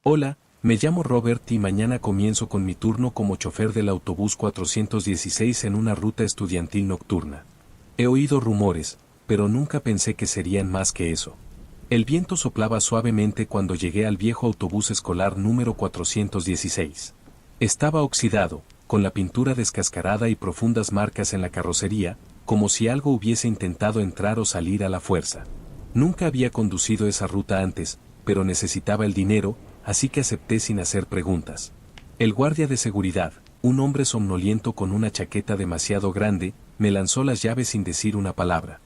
Hola, me llamo Robert y mañana comienzo con mi turno como chofer del autobús 416 en una ruta estudiantil nocturna. He oído rumores, pero nunca pensé que serían más que eso. El viento soplaba suavemente cuando llegué al viejo autobús escolar número 416. Estaba oxidado, con la pintura descascarada y profundas marcas en la carrocería, como si algo hubiese intentado entrar o salir a la fuerza. Nunca había conducido esa ruta antes, pero necesitaba el dinero, así que acepté sin hacer preguntas. El guardia de seguridad, un hombre somnoliento con una chaqueta demasiado grande, me lanzó las llaves sin decir una palabra.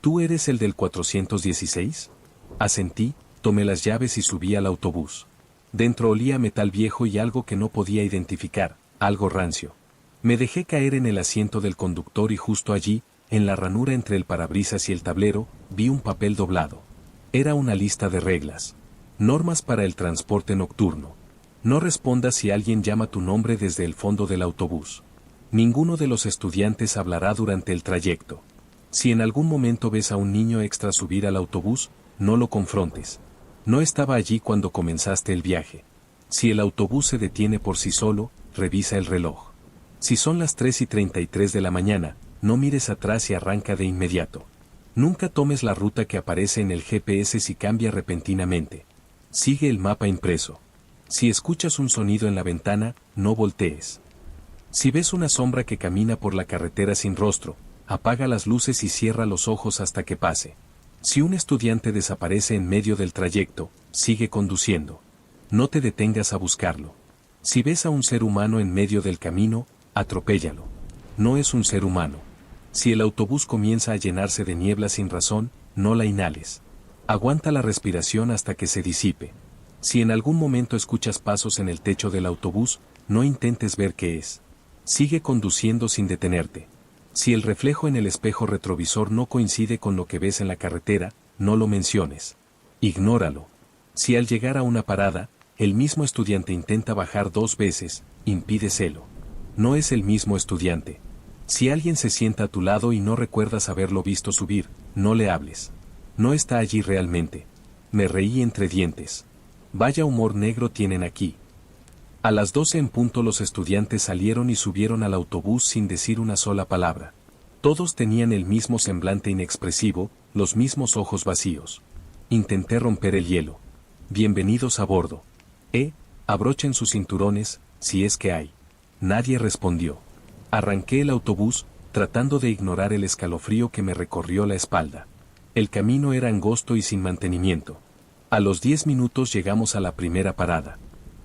¿Tú eres el del 416? Asentí, tomé las llaves y subí al autobús. Dentro olía metal viejo y algo que no podía identificar, algo rancio. Me dejé caer en el asiento del conductor y justo allí, en la ranura entre el parabrisas y el tablero, vi un papel doblado. Era una lista de reglas. Normas para el transporte nocturno. No respondas si alguien llama tu nombre desde el fondo del autobús. Ninguno de los estudiantes hablará durante el trayecto. Si en algún momento ves a un niño extra subir al autobús, no lo confrontes. No estaba allí cuando comenzaste el viaje. Si el autobús se detiene por sí solo, revisa el reloj. Si son las 3:33 de la mañana, no mires atrás y arranca de inmediato. Nunca tomes la ruta que aparece en el GPS si cambia repentinamente. Sigue el mapa impreso. Si escuchas un sonido en la ventana, no voltees. Si ves una sombra que camina por la carretera sin rostro, apaga las luces y cierra los ojos hasta que pase. Si un estudiante desaparece en medio del trayecto, sigue conduciendo. No te detengas a buscarlo. Si ves a un ser humano en medio del camino, atropéllalo. No es un ser humano. Si el autobús comienza a llenarse de niebla sin razón, no la inhales. Aguanta la respiración hasta que se disipe. Si en algún momento escuchas pasos en el techo del autobús, no intentes ver qué es. Sigue conduciendo sin detenerte. Si el reflejo en el espejo retrovisor no coincide con lo que ves en la carretera, no lo menciones. Ignóralo. Si al llegar a una parada, el mismo estudiante intenta bajar 2 veces, impídeselo. No es el mismo estudiante. Si alguien se sienta a tu lado y no recuerdas haberlo visto subir, no le hables. No está allí realmente. Me reí entre dientes. Vaya humor negro tienen aquí. A las 12 en punto los estudiantes salieron y subieron al autobús sin decir una sola palabra. Todos tenían el mismo semblante inexpresivo, los mismos ojos vacíos. Intenté romper el hielo. Bienvenidos a bordo. Abrochen sus cinturones, si es que hay. Nadie respondió. Arranqué el autobús, tratando de ignorar el escalofrío que me recorrió la espalda. El camino era angosto y sin mantenimiento. A los 10 minutos llegamos a la primera parada.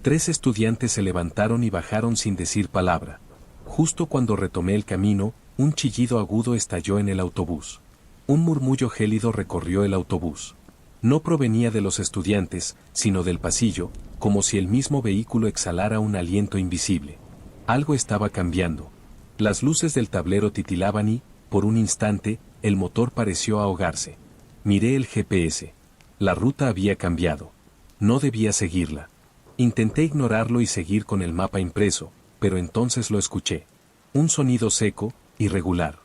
3 estudiantes se levantaron y bajaron sin decir palabra. Justo cuando retomé el camino, un chillido agudo estalló en el autobús. Un murmullo gélido recorrió el autobús. No provenía de los estudiantes, sino del pasillo, como si el mismo vehículo exhalara un aliento invisible. Algo estaba cambiando. Las luces del tablero titilaban y, por un instante, el motor pareció ahogarse. Miré el GPS. La ruta había cambiado. No debía seguirla. Intenté ignorarlo y seguir con el mapa impreso, pero entonces lo escuché. Un sonido seco, irregular.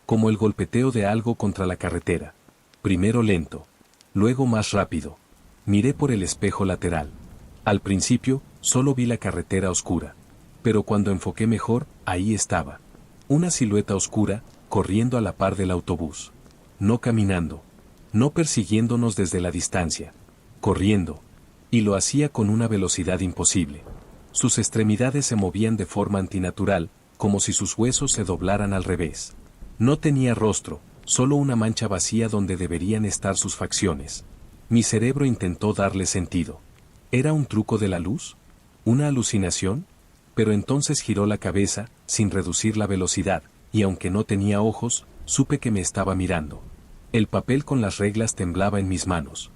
Como el golpeteo de algo contra la carretera. Primero lento. Luego más rápido. Miré por el espejo lateral. Al principio, solo vi la carretera oscura. Pero cuando enfoqué mejor, ahí estaba. Una silueta oscura, corriendo a la par del autobús. No caminando. No persiguiéndonos desde la distancia. Corriendo. Y lo hacía con una velocidad imposible. Sus extremidades se movían de forma antinatural, como si sus huesos se doblaran al revés. No tenía rostro, solo una mancha vacía donde deberían estar sus facciones. Mi cerebro intentó darle sentido. ¿Era un truco de la luz? ¿Una alucinación? Pero entonces giró la cabeza, sin reducir la velocidad, y aunque no tenía ojos, supe que me estaba mirando. El papel con las reglas temblaba en mis manos.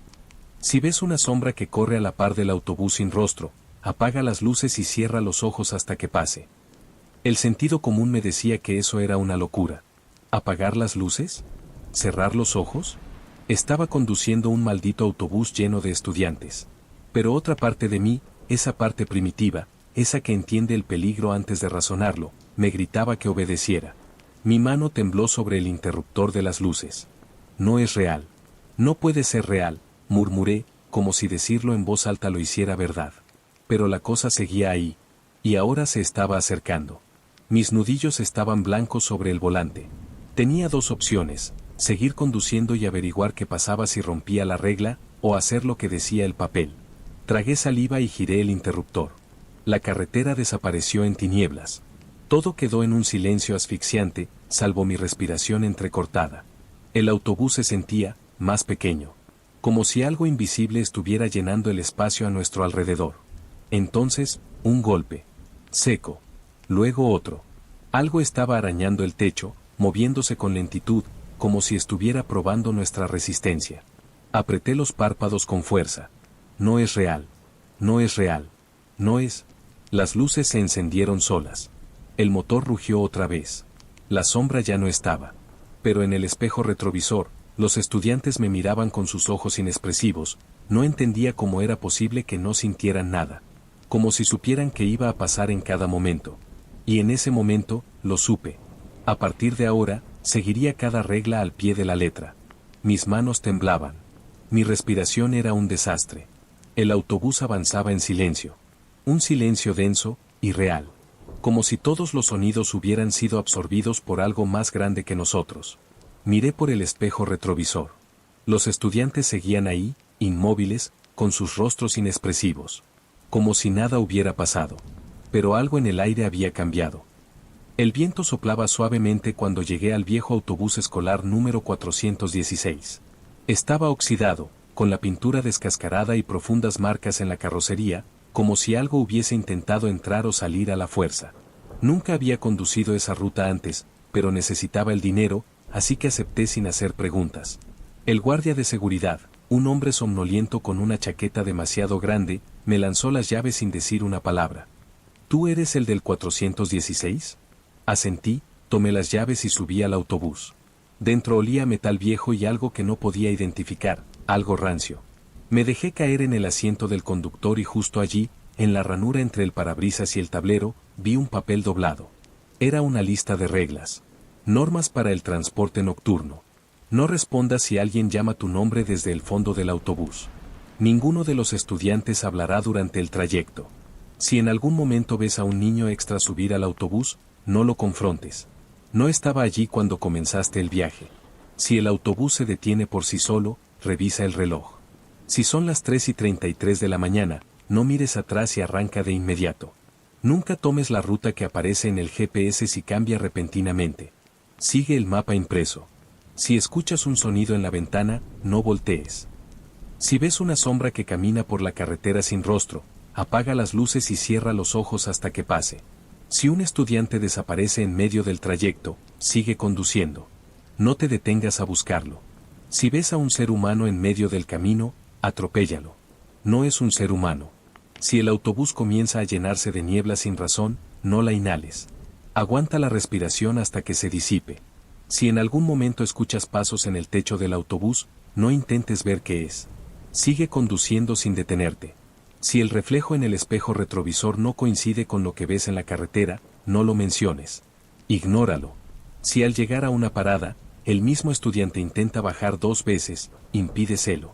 Si ves una sombra que corre a la par del autobús sin rostro, apaga las luces y cierra los ojos hasta que pase. El sentido común me decía que eso era una locura. ¿Apagar las luces? ¿Cerrar los ojos? Estaba conduciendo un maldito autobús lleno de estudiantes. Pero otra parte de mí, esa parte primitiva, esa que entiende el peligro antes de razonarlo, me gritaba que obedeciera. Mi mano tembló sobre el interruptor de las luces. No es real. No puede ser real, murmuré, como si decirlo en voz alta lo hiciera verdad. pero la cosa seguía ahí, y ahora se estaba acercando. Mis nudillos estaban blancos sobre el volante. Tenía dos opciones: seguir conduciendo y averiguar qué pasaba si rompía la regla, o hacer lo que decía el papel. Tragué saliva y giré el interruptor. La carretera desapareció en tinieblas. Todo quedó en un silencio asfixiante, salvo mi respiración entrecortada. El autobús se sentía más pequeño, como si algo invisible estuviera llenando el espacio a nuestro alrededor. Entonces, un golpe seco. Luego otro. Algo estaba arañando el techo, moviéndose con lentitud, como si estuviera probando nuestra resistencia. Apreté los párpados con fuerza. No es real. No es real. No es. Las luces se encendieron solas. El motor rugió otra vez. La sombra ya no estaba. Pero en el espejo retrovisor, los estudiantes me miraban con sus ojos inexpresivos. No entendía cómo era posible que no sintieran nada. Como si supieran que iba a pasar en cada momento. Y en ese momento, lo supe. A partir de ahora, seguiría cada regla al pie de la letra. Mis manos temblaban. Mi respiración era un desastre. El autobús avanzaba en silencio. Un silencio denso y real. Como si todos los sonidos hubieran sido absorbidos por algo más grande que nosotros. Miré por el espejo retrovisor. Los estudiantes seguían ahí, inmóviles, con sus rostros inexpresivos. Como si nada hubiera pasado. Pero algo en el aire había cambiado. El viento soplaba suavemente cuando llegué al viejo autobús escolar número 416. Estaba oxidado, con la pintura descascarada y profundas marcas en la carrocería, como si algo hubiese intentado entrar o salir a la fuerza. Nunca había conducido esa ruta antes, pero necesitaba el dinero, así que acepté sin hacer preguntas. El guardia de seguridad, un hombre somnoliento con una chaqueta demasiado grande, me lanzó las llaves sin decir una palabra. ¿Tú eres el del 416? Asentí, tomé las llaves y subí al autobús. Dentro olía a metal viejo y algo que no podía identificar, algo rancio. Me dejé caer en el asiento del conductor y justo allí, en la ranura entre el parabrisas y el tablero, vi un papel doblado. Era una lista de reglas. Normas para el transporte nocturno. No respondas si alguien llama tu nombre desde el fondo del autobús. Ninguno de los estudiantes hablará durante el trayecto. Si en algún momento ves a un niño extra subir al autobús, no lo confrontes. No estaba allí cuando comenzaste el viaje. Si el autobús se detiene por sí solo, revisa el reloj. Si son las 3:33 de la mañana, no mires atrás y arranca de inmediato. Nunca tomes la ruta que aparece en el GPS si cambia repentinamente. Sigue el mapa impreso. Si escuchas un sonido en la ventana, no voltees. Si ves una sombra que camina por la carretera sin rostro, apaga las luces y cierra los ojos hasta que pase. Si un estudiante desaparece en medio del trayecto, sigue conduciendo. No te detengas a buscarlo. Si ves a un ser humano en medio del camino, atropéllalo. No es un ser humano. Si el autobús comienza a llenarse de niebla sin razón, no la inhales. Aguanta la respiración hasta que se disipe. Si en algún momento escuchas pasos en el techo del autobús, no intentes ver qué es. Sigue conduciendo sin detenerte. Si el reflejo en el espejo retrovisor no coincide con lo que ves en la carretera, no lo menciones. Ignóralo. Si al llegar a una parada, el mismo estudiante intenta bajar 2 veces, impídeselo.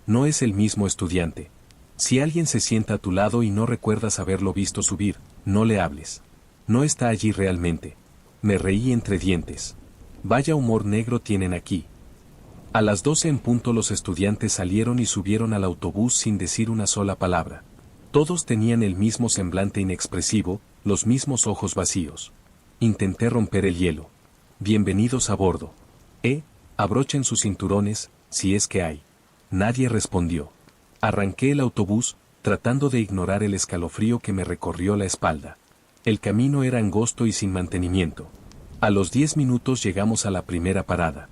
No es el mismo estudiante. Si alguien se sienta a tu lado y no recuerdas haberlo visto subir, no le hables. No está allí realmente. Me reí entre dientes. Vaya humor negro tienen aquí. A las 12 en punto los estudiantes salieron y subieron al autobús sin decir una sola palabra. Todos tenían el mismo semblante inexpresivo, los mismos ojos vacíos. Intenté romper el hielo. Bienvenidos a bordo. Abrochen sus cinturones, si es que hay. Nadie respondió. Arranqué el autobús, tratando de ignorar el escalofrío que me recorrió la espalda. El camino era angosto y sin mantenimiento. A los 10 minutos llegamos a la primera parada.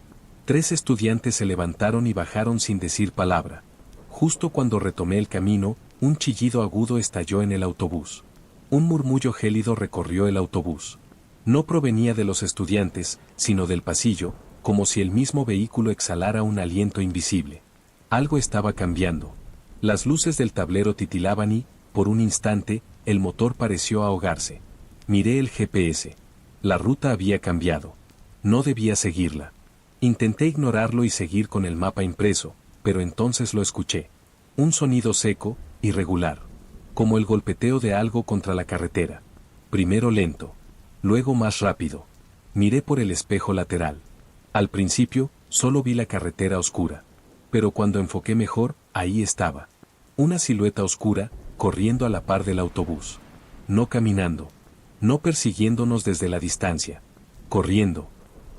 3 estudiantes se levantaron y bajaron sin decir palabra. Justo cuando retomé el camino, un chillido agudo estalló en el autobús. Un murmullo gélido recorrió el autobús. No provenía de los estudiantes, sino del pasillo, como si el mismo vehículo exhalara un aliento invisible. Algo estaba cambiando. Las luces del tablero titilaban y, por un instante, el motor pareció ahogarse. Miré el GPS. La ruta había cambiado. No debía seguirla. Intenté ignorarlo y seguir con el mapa impreso, pero entonces lo escuché. Un sonido seco, irregular. como el golpeteo de algo contra la carretera. Primero lento, luego más rápido. Miré por el espejo lateral. Al principio, solo vi la carretera oscura. Pero cuando enfoqué mejor, ahí estaba. Una silueta oscura, corriendo a la par del autobús. No caminando. No persiguiéndonos desde la distancia. Corriendo.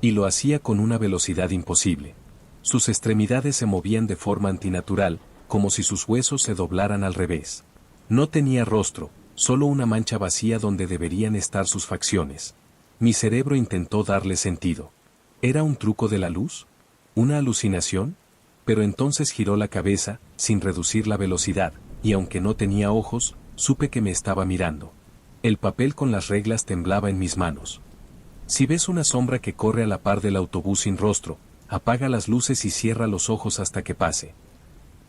Y lo hacía con una velocidad imposible. Sus extremidades se movían de forma antinatural, como si sus huesos se doblaran al revés. No tenía rostro, solo una mancha vacía donde deberían estar sus facciones. Mi cerebro intentó darle sentido. ¿Era un truco de la luz? ¿Una alucinación? Pero entonces giró la cabeza, sin reducir la velocidad, y aunque no tenía ojos, supe que me estaba mirando. El papel con las reglas temblaba en mis manos. Si ves una sombra que corre a la par del autobús sin rostro, apaga las luces y cierra los ojos hasta que pase.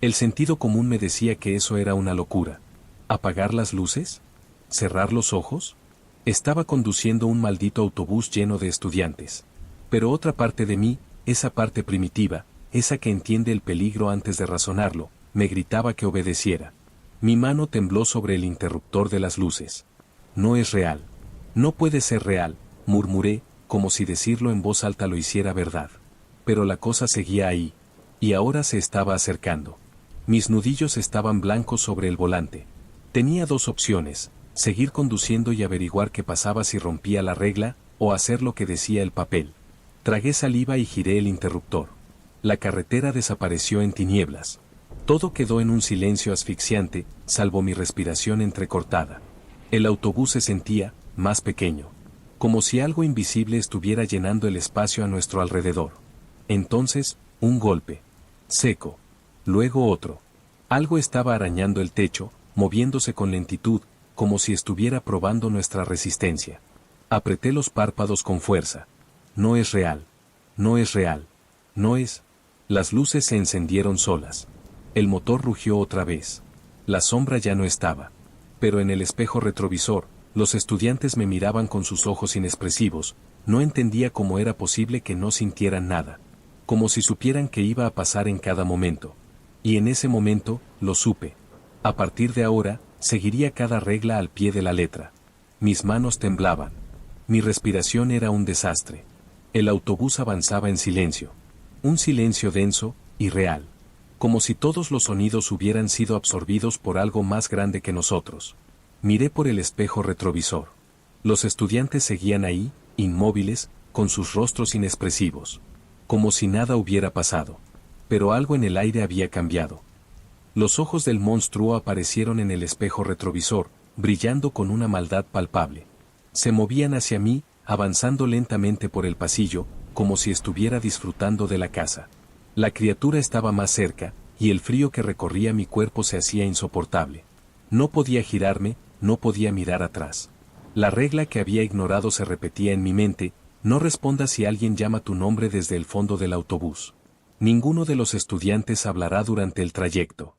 El sentido común me decía que eso era una locura. ¿Apagar las luces? ¿Cerrar los ojos? Estaba conduciendo un maldito autobús lleno de estudiantes. Pero otra parte de mí, esa parte primitiva, esa que entiende el peligro antes de razonarlo, me gritaba que obedeciera. Mi mano tembló sobre el interruptor de las luces. No es real. No puede ser real, murmuré, como si decirlo en voz alta lo hiciera verdad. Pero la cosa seguía ahí. Y ahora se estaba acercando. Mis nudillos estaban blancos sobre el volante. Tenía dos opciones, seguir conduciendo y averiguar qué pasaba si rompía la regla, o hacer lo que decía el papel. Tragué saliva y giré el interruptor. La carretera desapareció en tinieblas. Todo quedó en un silencio asfixiante, salvo mi respiración entrecortada. El autobús se sentía, más pequeño. Como si algo invisible estuviera llenando el espacio a nuestro alrededor. Entonces, un golpe. Seco. Luego otro. Algo estaba arañando el techo, moviéndose con lentitud, como si estuviera probando nuestra resistencia. Apreté los párpados con fuerza. No es real. No es real. No es. Las luces se encendieron solas. El motor rugió otra vez. La sombra ya no estaba. Pero en el espejo retrovisor, los estudiantes me miraban con sus ojos inexpresivos. No entendía cómo era posible que no sintieran nada. Como si supieran que iba a pasar en cada momento. Y en ese momento, lo supe. A partir de ahora, seguiría cada regla al pie de la letra. Mis manos temblaban. Mi respiración era un desastre. El autobús avanzaba en silencio. Un silencio denso, y real. Como si todos los sonidos hubieran sido absorbidos por algo más grande que nosotros. Miré por el espejo retrovisor. Los estudiantes seguían ahí, inmóviles, con sus rostros inexpresivos. Como si nada hubiera pasado. Pero algo en el aire había cambiado. Los ojos del monstruo aparecieron en el espejo retrovisor, brillando con una maldad palpable. Se movían hacia mí, avanzando lentamente por el pasillo, como si estuviera disfrutando de la caza. La criatura estaba más cerca, y el frío que recorría mi cuerpo se hacía insoportable. No podía girarme, no podía mirar atrás. La regla que había ignorado se repetía en mi mente: no respondas si alguien llama tu nombre desde el fondo del autobús. Ninguno de los estudiantes hablará durante el trayecto.